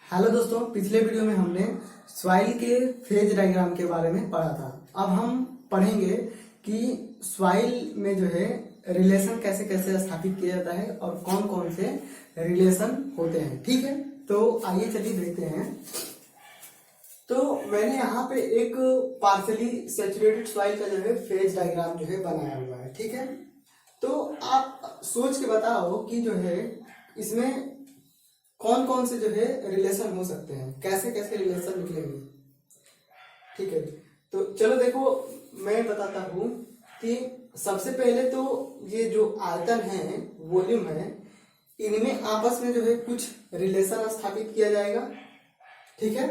Hello दोस्तों, पिछले video में हमने सॉइल के फेज डायग्राम के बारे में पढ़ा था। अब हम पढ़ेंगे कि सॉइल में जो है रिलेशन कैसे कैसे स्थापित किया जाता है और कौन कौन से रिलेशन होते हैं। ठीक है, तो आइए चलिए देखते हैं। तो मैंने यहाँ पे एक पार्शियली सैचुरेटेड सॉइल का जो है फेज डायग्राम जो है बनाया हुआ है। ठीक है, तो आप सोच के बताओ कि जो है इसमें कौन कौन से जो है रिलेशन हो सकते हैं, कैसे कैसे रिलेशन निकलेंगे। ठीक है, तो चलो देखो मैं बताता हूँ कि सबसे पहले तो ये जो आयतन है, वॉल्यूम है, इनमें आपस में जो है कुछ रिलेशन स्थापित किया जाएगा। ठीक है,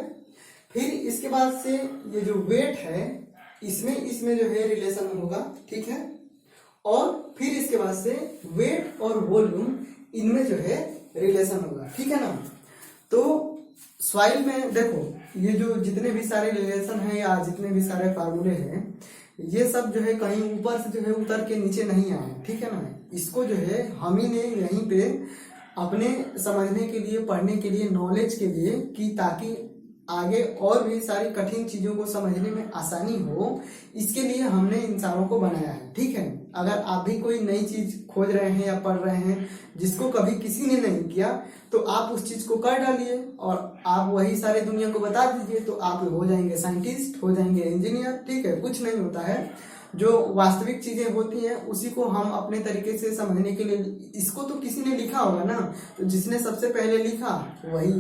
फिर इसके बाद से ये जो वेट है इसमें जो है रिलेशन होगा। ठीक है, और फिर इसके बाद से वेट और वॉल्यूम इनमें जो है रिलेशन होगा। ठीक है ना। तो सॉइल में देखो ये जो जितने भी सारे रिलेशन हैं या जितने भी सारे फार्मूले हैं, ये सब जो है कहीं ऊपर से जो है उतर के नीचे नहीं आए। ठीक है ना, इसको जो है हम ही ने यहीं पे अपने समझने के लिए, पढ़ने के लिए, नॉलेज के लिए कि ताकि आगे और भी सारी कठिन चीजों को समझने में आसानी हो, इसके लिए हमने इन सारों को बनाया है। ठीक है, अगर आप भी कोई नई चीज खोज रहे हैं या पढ़ रहे हैं जिसको कभी किसी ने नहीं किया, तो आप उस चीज को कर डालिए और आप वही सारे दुनिया को बता दीजिए, तो आप हो जाएंगे साइंटिस्ट, हो जाएंगे इंजीनियर। ठीक है, कुछ नहीं होता है, जो वास्तविक चीजें होती हैं उसी को हम अपने तरीके से समझने के लिए, इसको तो किसी ने लिखा होगा ना, तो जिसने सबसे पहले लिखा वही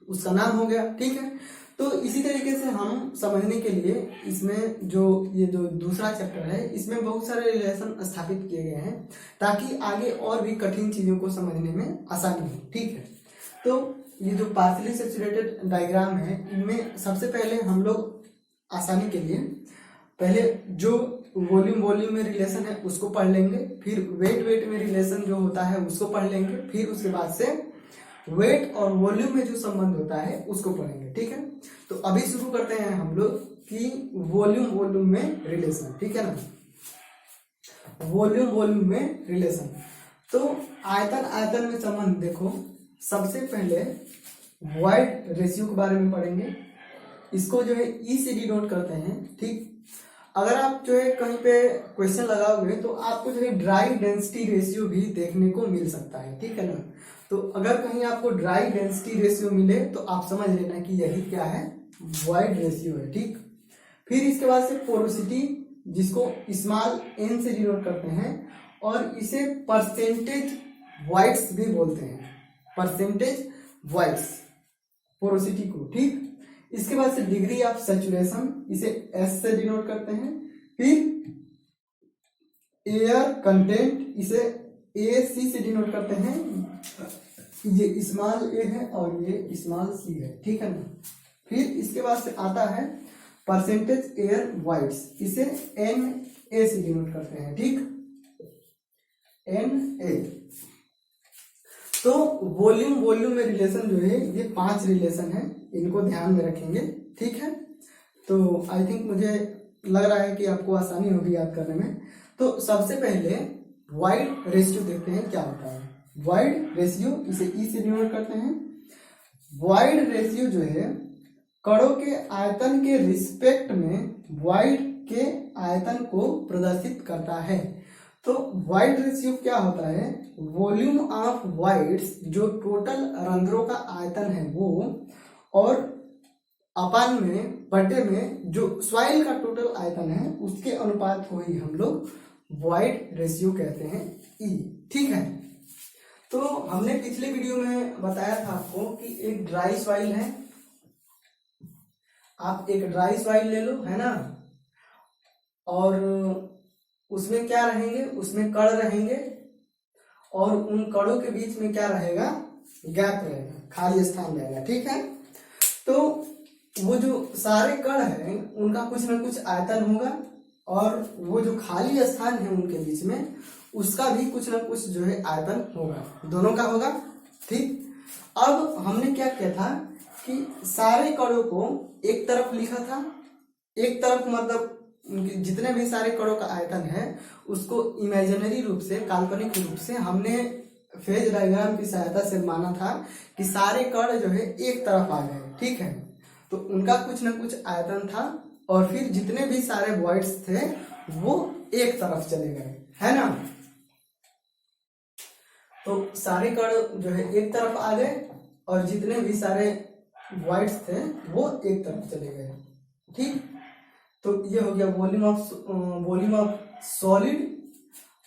उसका नाम हो गया। ठीक है, तो इसी तरीके से हम समझने के लिए इसमें जो ये जो दूसरा चैप्टर है इसमें बहुत सारे रिलेशन स्थापित किए गए हैं ताकि आगे और भी कठिन चीजों को समझने में आसानी हो। ठीक है, तो ये जो पार्शियली सैचुरेटेड डायग्राम है इनमें सबसे पहले हम लोग आसानी के लिए पहले जो वॉल्यूम में रिलेशन है उसको पढ़ लेंगे, फिर वेट में रिलेशन जो होता है उसको पढ़ लेंगे, फिर उसके बाद से वेट और वॉल्यूम में जो संबंध होता है उसको पढ़ेंगे। ठीक है, तो अभी शुरू करते हैं हम लोग कि वॉल्यूम में रिलेशन। ठीक है ना, वॉल्यूम में रिलेशन। तो आयतन में संबंध देखो, सबसे पहले वॉइड रेशियो के बारे में पढ़ेंगे। इसको जो है ई से डिनोट करते हैं। ठीक, अगर आप जो है कहीं पे क्वेश्चन लगाओगे तो आपको जो है ड्राई डेंसिटी रेशियो भी देखने को मिल सकता है। ठीक है ना, तो अगर कहीं आपको ड्राई डेंसिटी रेशियो मिले तो आप समझ लेना कि यही क्या है, वॉइड रेशियो है। ठीक, फिर इसके बाद से पोरोसिटी, जिसको स्मॉल एन से डिनोट करते हैं और इसे परसेंटेज वॉइड्स भी बोलते हैं, परसेंटेज वॉइड्स पोरोसिटी को। ठीक, इसके बाद से डिग्री ऑफ सैचुरेशन, इसे एस से डिनोट करते हैं। फिर एयर कंटेंट, इसे ए सी से डिनोट करते हैं, ये स्मॉल ए है और ये स्मॉल सी है। ठीक है ना, फिर इसके बाद से आता है परसेंटेज एयर वॉइड्स, इसे एन ए से डिनोट करते हैं। ठीक, एन ए। तो वॉल्यूम में रिलेशन जो है ये 5 रिलेशन है, इनको ध्यान में रखेंगे। ठीक है, तो आई थिंक मुझे लग रहा है कि आपको आसानी होगी याद करने में। तो सबसे पहले वाइड रेशियो देखते हैं क्या होता है। वाइड रेशियो, इसे ई से डिनोट करते हैं। वाइड रेशियो जो है कणों के आयतन के रिस्पेक्ट में वाइड के आयतन को प्रदर्शित करता है। तो वाइड रेशियो क्या होता है, वॉल्यूम ऑफ वाइड्स, जो टोटल रंध्रों का आयतन है वो, और अपान में बटे में जो सॉइल का टोटल आयतन है उसके अनुपात को ही हम लोग वाइड रेशियो कहते हैं, ई। ठीक है, तो हमने पिछले वीडियो में बताया था आपको कि एक ड्राई सॉइल है, आप एक ड्राई सॉइल ले लो, है ना, और उसमें क्या रहेंगे, उसमें कण रहेंगे और उन कणों के बीच में क्या रहेगा, गैप रहेगा, खाली स्थान रहेगा। ठीक है, तो वो जो सारे कण हैं उनका कुछ ना कुछ आयतन होगा और वो जो खाली स्थान है उनके बीच में उसका भी कुछ ना कुछ जो है आयतन होगा, दोनों का होगा। ठीक, अब हमने क्या किया था कि सारे कणों को एक तरफ लिखा था, एक तरफ मतलब उनके जितने भी सारे कणों का आयतन है उसको इमेजिनरी रूप से, काल्पनिक रूप से हमने फेज डायग्राम की सहायता से माना था कि सारे कण जो है एक तरफ आ गए, ठीक है। तो उनका कुछ ना कुछ आयतन था और फिर जितने भी सारे वॉइड्स थे वो एक तरफ चले गए, है ना। तो सारे कण जो है एक तरफ आ गए और जितने भी सारे वॉइड्स थे वो एक तरफ चले गए, ठीक। तो ये हो गया वॉल्यूम ऑफ सॉलिड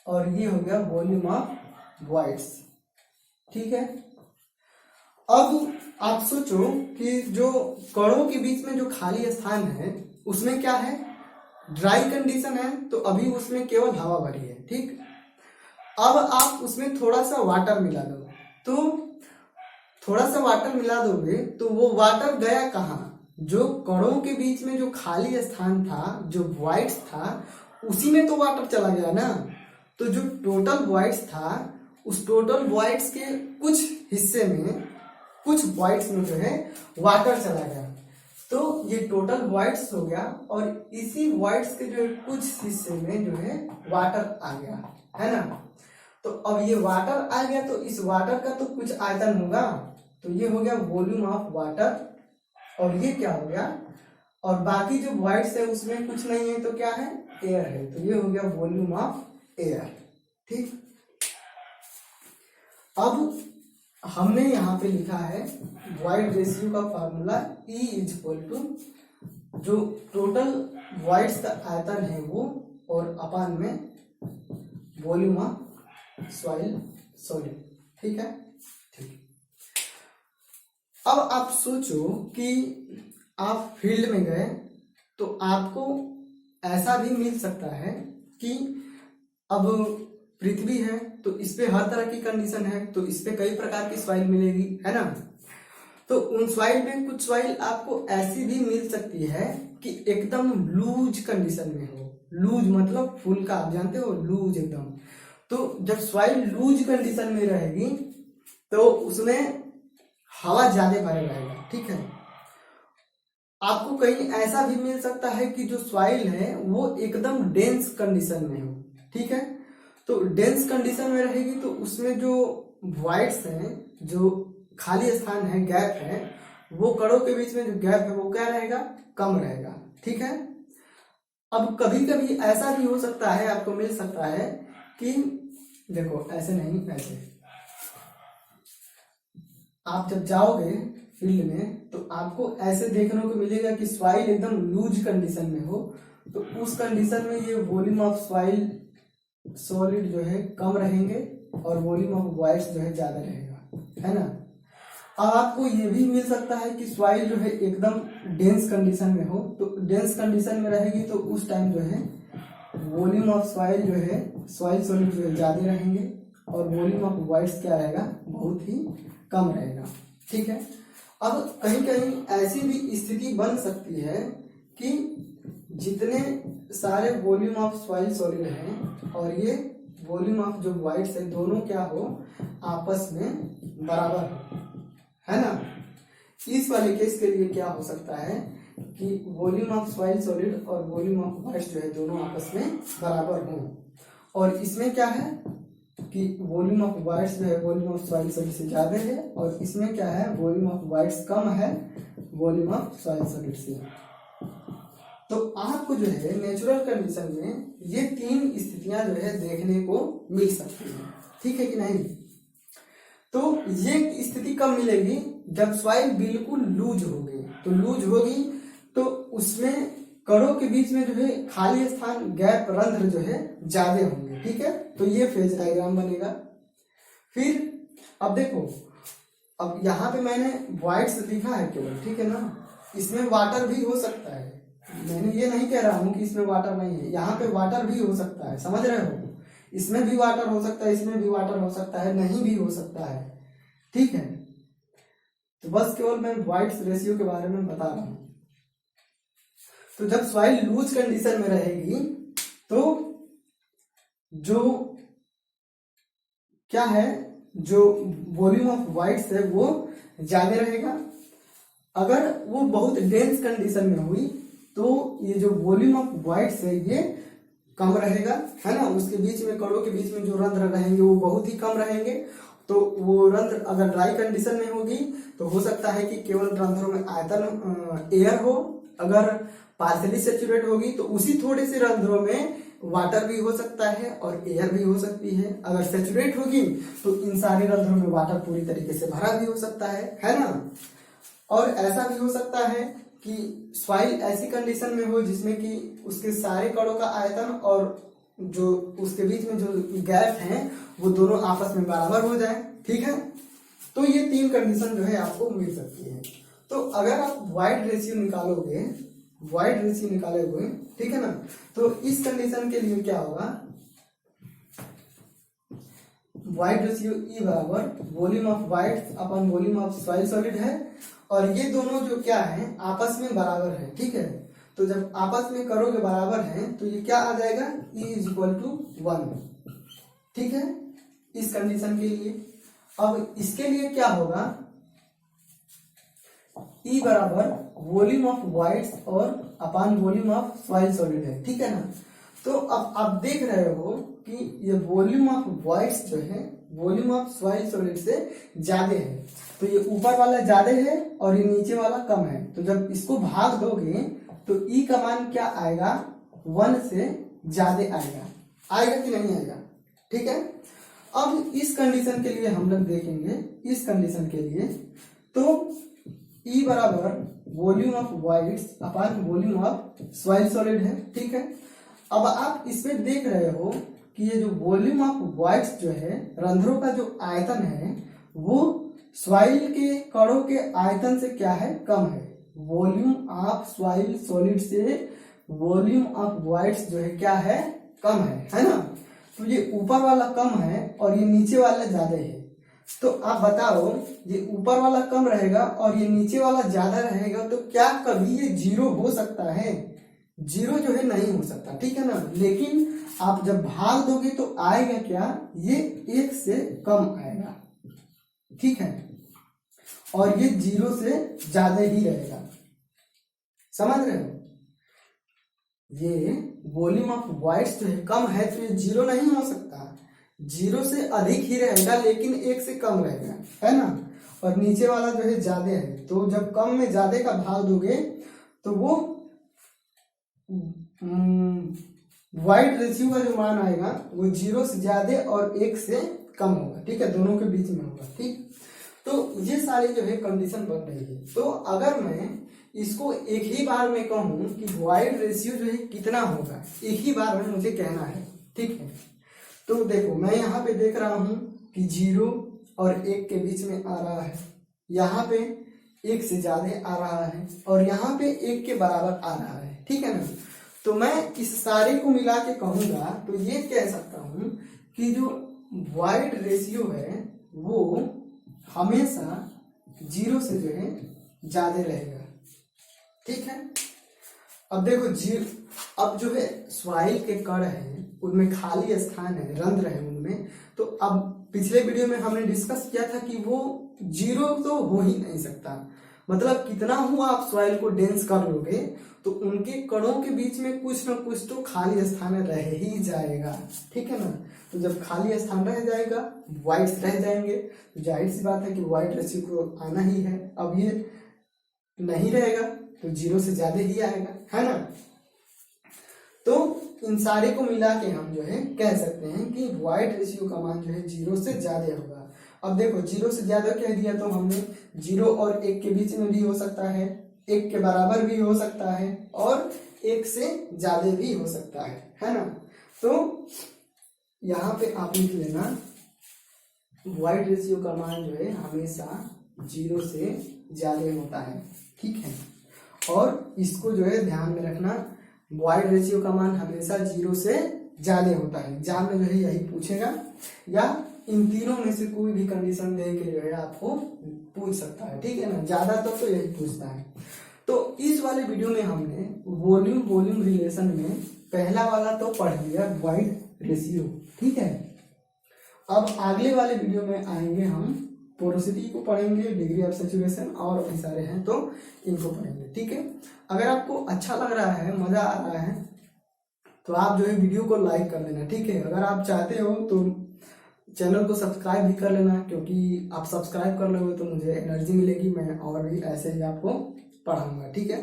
और ये हो गया वॉल्यूम ऑफ वॉइड्स, ठीक है। अब आप सोचो कि जो कणों के बीच में जो खाली स्थान है उसमें क्या है, ड्राई कंडीशन है, तो अभी उसमें केवल हवा भरी है, ठीक। अब आप उसमें थोड़ा सा वाटर मिला दो, तो थोड़ा सा वाटर मिला दोगे तो वो वाटर गया कहाँ, जो कणों के बीच में जो खाली स्थान था, जो वॉइड्स था, उसी में तो वाटर चला गया ना। तो जो टोटल वॉइड्स था उस टोटल वॉइड्स के कुछ हिस्से में, कुछ वॉइड्स में जो है वाटर चला गया, तो ये टोटल वॉइड्स हो गया और इसी वॉइड्स के जो कुछ हिस्से में जो है वाटर आ गया, है ना। तो अब ये वाटर आ गया तो इस वाटर का तो कुछ आयतन होगा, तो ये हो गया वॉल्यूम ऑफ वाटर और ये क्या हो गया, और बाकी जो वॉइड्स है उसमें कुछ नहीं है तो क्या है, एयर है, तो ये हो गया वॉल्यूम ऑफ एयर, ठीक। अब हमने यहाँ पे लिखा है वॉइड रेशियो का फॉर्मूला E इक्वल टू जो टोटल वॉइड्स का आयतन है वो और अपान में वॉल्यूम ऑफ सॉइल सॉलिड, ठीक है, ठीक। अब आप सोचो कि आप फील्ड में गए तो आपको ऐसा भी मिल सकता है कि अब पृथ्वी है तो इस पे हर तरह की कंडीशन है, तो इस पे कई प्रकार की सॉइल मिलेगी, है ना। तो उन सॉइल में कुछ सॉइल आपको ऐसी भी मिल सकती है कि एकदम लूज कंडीशन में हो, लूज मतलब फुल का, आप जानते हो लूज एकदम। तो जब सॉइल लूज कंडीशन में रहेगी तो उसमें हवा ज्यादा भरे रहेगा, ठीक है। आपको कहीं ऐसा भी मिल सकता है कि जो सॉइल है वो एकदम डेंस कंडीशन में हो, ठीक है। तो डेंस कंडीशन में रहेगी तो उसमें जो वॉइड्स हैं, जो खाली स्थान है, गैप है, वो कणों के बीच में जो गैप है वो क्या रहेगा, कम रहेगा, ठीक है। अब कभी कभी ऐसा भी हो सकता है, आपको मिल सकता है कि देखो ऐसे नहीं, ऐसे आप जब जाओगे फील्ड में तो आपको ऐसे देखने को मिलेगा कि सॉइल एकदम लूज कंडीशन में हो, तो उस कंडीशन में ये वॉल्यूम ऑफ सॉइल सॉलिड जो है कम रहेंगे और वॉल्यूम ऑफ वॉइड्स जो है ज्यादा रहेगा, है ना। अब आपको ये भी मिल सकता है कि सॉइल जो है एकदम डेंस कंडीशन में हो, तो डेंस कंडीशन में रहेगी तो उस टाइम जो है वॉल्यूम ऑफ सॉइल जो है, सॉइल सॉलिड जो है ज्यादा रहेंगे और वॉल्यूम ऑफ वॉइड्स क्या रहेगा, बहुत ही कम रहेगा, ठीक है। अब कहीं कहीं ऐसी भी स्थिति बन सकती है कि जितने सारे वॉल्यूम ऑफ सॉइल सॉलिड हैं और ये वॉल्यूम ऑफ जो वॉइड्स है दोनों क्या हो, आपस में बराबर हो, है ना। इस वाले केस के लिए क्या हो सकता है कि वॉल्यूम ऑफ सॉइल सॉलिड और वॉल्यूम ऑफ वॉइड्स जो है दोनों आपस में बराबर हों, और इसमें क्या है कि वॉल्यूम ऑफ वॉइड्स जो है वॉल्यूम ऑफ सॉइल सॉलिड से ज्यादा है और इसमें क्या है, वॉल्यूम ऑफ वॉइड्स कम है वॉल्यूम ऑफ सॉइल सॉलिड से। तो आपको जो है नेचुरल कंडीशन में ये तीन स्थितियां जो है देखने को मिल सकती है, ठीक है कि नहीं। तो ये स्थिति कब मिलेगी, जब सॉइल बिल्कुल लूज होगी, तो लूज होगी तो उसमें कणों के बीच में जो है खाली स्थान, गैप, रंध्र जो है ज्यादा होंगे, ठीक है। तो ये फेज डायग्राम बनेगा। फिर अब देखो, अब यहाँ पे मैंने वॉइड्स लिखा है केवल, ठीक है ना, इसमें वाटर भी हो सकता है, मैंने ये नहीं कह रहा हूं कि इसमें वाटर नहीं है, यहाँ पे वाटर भी हो सकता है, समझ रहे हो, इसमें भी वाटर हो सकता है, इसमें भी वाटर हो सकता है, नहीं भी हो सकता है, ठीक है। तो बस केवल मैं वॉइड्स रेशियो के बारे में बता रहा हूं। तो जब सॉइल लूज कंडीशन में रहेगी तो जो क्या है, जो वॉल्यूम ऑफ वॉइड्स है वो ज्यादा रहेगा। अगर वो बहुत डेंस कंडीशन में हुई तो ये जो वॉल्यूम ऑफ वॉइड्स है ये कम रहेगा, है ना। उसके बीच में, कणों के बीच में जो रंध्र रहेंगे वो बहुत ही कम रहेंगे तो वो रंध्र अगर ड्राई कंडीशन में होगी तो हो सकता है कि केवल रंध्रों में आयतन एयर हो, अगर पार्शियली सेचुरेट होगी तो उसी थोड़े से रंध्रों में वाटर भी हो सकता है और एयर भी हो सकती है। अगर सेचुरेट होगी तो इन सारे रंध्रों में वाटर पूरी तरीके से भरा भी हो सकता है ना। और ऐसा भी हो सकता है कि सॉइल ऐसी कंडीशन में हो जिसमें कि उसके सारे कणों का आयतन और जो उसके बीच में जो गैप हैं वो दोनों आपस में बराबर हो जाए, ठीक है। तो ये 3 कंडीशन जो है आपको मिल सकती है। तो अगर आप वॉइड रेशियो निकालोगे, ठीक है ना, तो इस कंडीशन के लिए क्या होगा, वॉइड रेशियो E बराबर volume of void upon volume of soil solid है, और ये दोनों जो क्या है आपस में बराबर है, ठीक है। तो जब आपस में करोगे बराबर है तो ये क्या आ जाएगा, E इज इक्वल टू 1, ठीक है, इस कंडीशन के लिए। अब इसके लिए क्या होगा, E बराबर वॉल्यूम ऑफ वॉइड्स और upon volume of soil solid है, ठीक है ना। तो अब आप देख रहे हो कि ये वॉल्यूम ऑफ वॉइड्स जो है वॉल्यूम ऑफ सॉइल सॉलिड से ज्यादा है, तो ये ऊपर वाला ज्यादा है और ये नीचे वाला कम है। तो जब इसको भाग दोगे तो E का मान क्या आएगा, 1 से ज्यादा आएगा कि नहीं आएगा, ठीक है। अब इस कंडीशन के लिए हम लोग देखेंगे, इस कंडीशन के लिए तो E बराबर volume of voids upon volume of soil solid है, ठीक है। अब आप इसमें देख रहे हो कि ये जो वॉल्यूम ऑफ वॉइड्स जो है रंध्रों का जो आयतन है वो सॉइल के कणों के आयतन से क्या है, कम है। वॉल्यूम ऑफ सॉइल सॉलिड से वॉल्यूम ऑफ वॉइड्स जो है क्या है, कम है ना। तो ये ऊपर वाला कम है और ये नीचे वाला ज्यादा है। तो आप बताओ, ये ऊपर वाला कम रहेगा और ये नीचे वाला ज्यादा रहेगा तो क्या कभी ये 0 हो सकता है, 0 जो है नहीं हो सकता, ठीक है ना। लेकिन आप जब भाग दोगे तो आएगा क्या, ये 1 से कम आएगा, ठीक है, और ये 0 से ज्यादा ही रहेगा, समझ रहे हो। ये वॉल्यूम ऑफ वॉइड्स जो है कम है तो ये 0 नहीं हो सकता, 0 से अधिक ही रहेगा लेकिन 1 से कम रहेगा, है ना। और नीचे वाला जो है ज्यादा है, तो जब कम में ज्यादा का भाग दोगे तो वो वाइड रेशियो का जो मान आएगा वो 0 से ज्यादा और 1 से कम होगा, ठीक है, दोनों के बीच में होगा, ठीक। तो ये सारी जो है कंडीशन बन रही है। तो अगर मैं इसको एक ही बार में कहूं कि वाइड रेशियो जो है कितना होगा, एक ही बार में मुझे कहना है, ठीक है। तो देखो मैं यहाँ पे देख रहा हूं कि 0 और 1 के बीच में आ रहा है, यहाँ पे 1 से ज्यादा आ रहा है और यहाँ पे 1 के बराबर आ रहा है, ठीक है ना। तो मैं इस सारे को मिला के कहूंगा तो ये कह सकता हूं कि जो वाइड रेशियो है वो हमेशा 0 से जो है ज्यादा रहेगा, ठीक है। अब देखो अब जो है सॉइल के कण है उनमें खाली स्थान है, रंध्र है उनमें। तो अब पिछले वीडियो में हमने डिस्कस किया था कि वो 0 तो हो ही नहीं सकता, मतलब कितना हुआ आप सॉइल को डेंस कर लोगे तो उनके कणों के बीच में कुछ ना कुछ तो खाली स्थान रह ही जाएगा, ठीक है ना। तो जब खाली स्थान रह जाएगा, वॉइड्स रह जाएंगे, तो जाहिर सी बात है कि वाइड रेशियो को आना ही है। अब ये नहीं रहेगा तो 0 से ज्यादा ही आएगा, है ना। तो इन सारे को मिला के हम जो है कह सकते हैं कि वाइड रेशियो का मान जो है 0 से ज्यादा होगा। अब देखो 0 से ज्यादा कह दिया तो हमने 0 और 1 के बीच में भी हो सकता है, 1 के बराबर भी हो सकता है और 1 से ज्यादा भी हो सकता है ना। तो यहाँ पे आप लिख लेना वाइड रेशियो का मान जो है हमेशा 0 से ज्यादा होता है, ठीक है। और इसको जो है ध्यान में रखना, वाइड रेशियो का मान हमेशा 0 से ज्यादा होता है। एग्जाम में जो है यही पूछेगा या इन तीनों में से कोई भी कंडीशन दे के जो है आपको पूछ सकता है, ठीक है ना। ज्यादातर तो यही पूछता है। तो इस वाले वीडियो में हमने वॉल्यूम रिलेशन में पहला वाला तो पढ़ लिया, वाइड रेशियो, ठीक है। अब अगले वाले वीडियो में आएंगे हम पोरोसिटी को पढ़ेंगे, डिग्री ऑफ सैचुरेशन और भी सारे हैं तो इनको पढ़ेंगे, ठीक है। अगर आपको अच्छा लग रहा है, मजा आ रहा है तो आप जो है वीडियो को लाइक कर देना, ठीक है। अगर आप चाहते हो तो चैनल को सब्सक्राइब भी कर लेना, क्योंकि आप सब्सक्राइब कर लोगे तो मुझे एनर्जी मिलेगी, मैं और भी ऐसे ही आपको पढ़ाऊंगा। ठीक है।